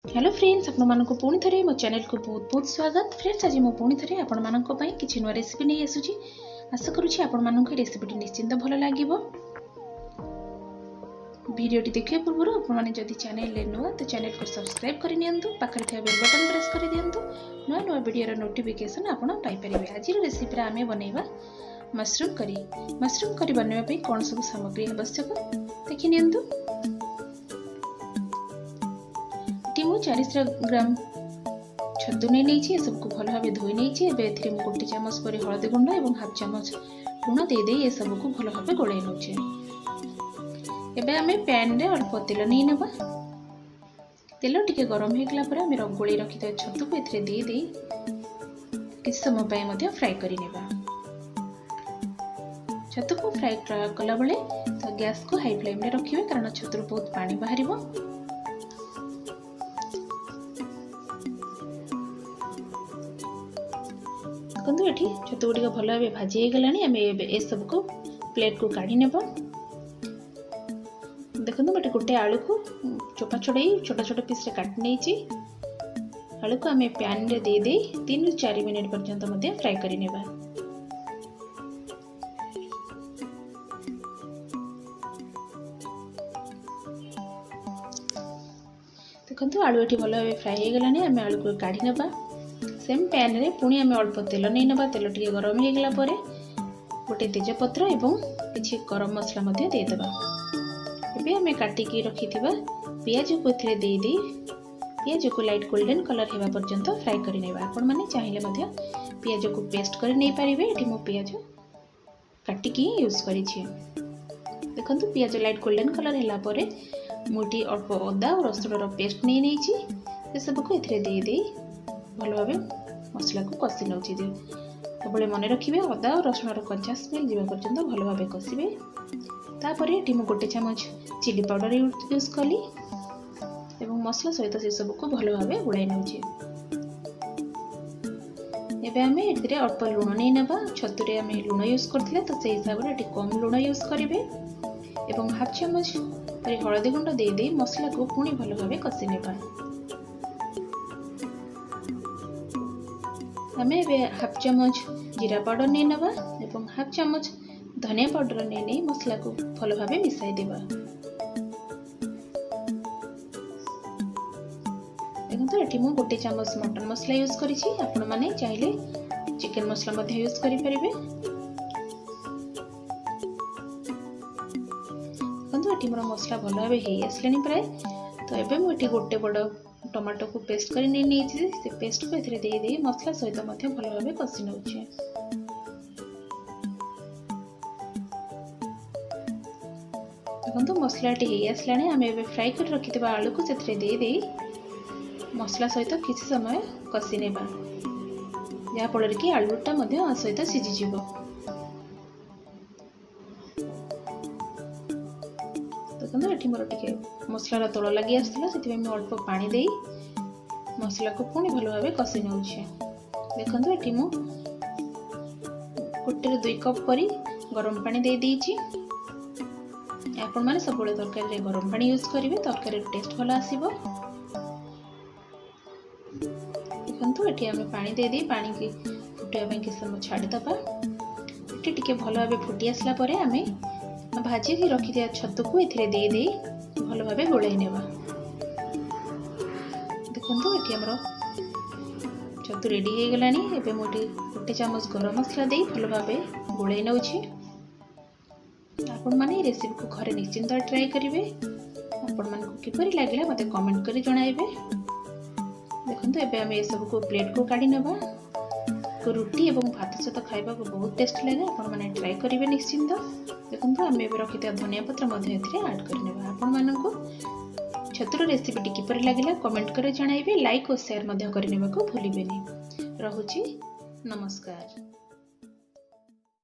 Hello friends, आपको पुणी थे मो चैनल को बहुत बहुत स्वागत। फ्रेंड्स, आज मु पुणी थे आपंपाई किसी नुआ रेसिपी नहीं आसूची। आशा करुँची आपको रेसिपीटी निश्चिंत भल लगे। वीडियोटी देखिए पूर्व आपने चैनल नुआ तो चैनल को सब्सक्राइब कर नियंतु, पाखरे थे बेल बटन प्रेस कर दिंतु, नुआ नुआ वीडियो नोटिफिकेशन आपन पाइपर। आज रेसिपी आम बनवा मशरूम करी। मशरूम करी बनवाई कौन सब सामग्री आवश्यक देखि नियंतु। मु 400 ग्राम छतु नहीं सबको भल भाव धोई नहीं। गोटे चामच पर हलदी गुंड और हाफ चामच लुण दे ये सबको भल भाव गोल नौचे। एवं पैन रे अल्प तेल नहीं नवा। तेल टिके गरम होगला पर गोल रखी छतु को दे किसी समय फ्राए करनेबा। छतु को फ्राए कला बेले तो गैस को हाई फ्लेम रे रखिए, कारण छतु बहुत पानी बाहर। देखो ये छतु गुड़िक भल भाव भाजी गला। आम ए सबको प्लेट को काढ़ी नेब। देखो मैं गोटे आलू को चोपा छड़ाई छोट छोट पीस काटी नहीं। आलू को आम पैन रे दे 3 ରୁ 4 मिनट पर्यंत फ्राए करनेबा। देखो आलू ये भल भाव फ्राए हो गला। आम आलू को काढ़ी नेबा। सेम पैन रे पुणी आम अल्प तेल नहीं नवा। तेल टिके गरम होगला पर गोटे तेजपत्र एवं किछि गरम मसला देदेबा। एबे आम काटिकी रखी पियाज को दे पियाज को लाइट गोल्डन कलर होगा पर्यंत फ्राए करनेबा। आपण माने चाहिए पियाज को पेस्ट कर नहीं पारे। ये मो पियाज काटिकी यूज करिछि। देखंतु पियाज लाइट गोल्डन कलर हैला परे मुठी अल्प अदा और रसुण पेस्ट नहीं से सबको दे भल भाव मसला को कषि नौ। सब मन रखिए अदा और रसुण कच्चा स्मेल जावा पर्यंत भल भाव कषिबे। तापर ये गोटे चामच चिली पाउडर यूज कली एवं मसला सहित से सबको भल भाव गुड़ाई नौचे। एबे आमे एथिरे अल्प लुण नहीं नबा। छतुरे आमे लुण यूज करथिले तो से हिसाब रे कम लुण यूज करिवे एवं हाफ चामच हलदी गुंड दे मसला को पुणी भल भाव कषि नेबा। आम हाफ चमच जीरा पाउडर नहीं नवा एवं हाफ चमच धनिया पाउडर नहीं मसला को भल भाव मिसाई देबा। देखो ये मु गोटे चामच मटन मसला यूज करिछि। आपण माने चाहिले चिकन मसला यूज करि परिबे। देखो ये मोर मसला भल भाव हे आसलानी प्राय। तो एबे मु गोटे बड़ टमाटो को पेस्ट कर नहीं से पेस्ट को दे मसला सहित भल भाव कषि नौचे। देखो मसला आसला। आम ए फ्राए कर रखि आलू को दे मसला सहित किसी समय कषि नेबा, जहाँफल कि आलूटा सहित सीझीज। देखो ये मोर टे मसलार तल लगी आसाला से अल्प पानी दे मसला को पुणी भल भाव कषि नौचे। देखो ये मु गोटे 2 कप परी गरम पानी दे दीची। आपण माने सब तरकारी रे गरम पानी यूज करिवे, तरकारी टेस्ट भल आसीबो। देखो ये आम पानी दे पानी की फुटाइबा किसी समय छाड़ीदबा। ये टिके भल भाव फुटी आसला परे आमे भाजी की रखी दिया छतु को दे भल भाव गोल नेबा। देखो ये आमर छतु रेडी हो गला। एबे मोटे गोटे चामच गरम मसला दे भल भाव गोल नौछि। आपण माने रेसिपी को घरे निश्चिंत ट्राई करिवे। आपण मानकु किपरि लागला मते कमेंट करी जणाइबे। देखो एबे हम ए सब को प्लेट को काढी नेबा। को रोटी एवं भात सहित खाइबा को बहुत टेस्ट लगे। आपण माने ट्राई करिवे निश्चिंत। देखो आम ए रखी धनिया पत्र ऐड करनेबा। आपण मानकु छतुर रेसिपी किपरि लागला कमेंट करे जणाइबे। लाइक और शेयर करने को भूलिबेनी। रहुछि नमस्कार।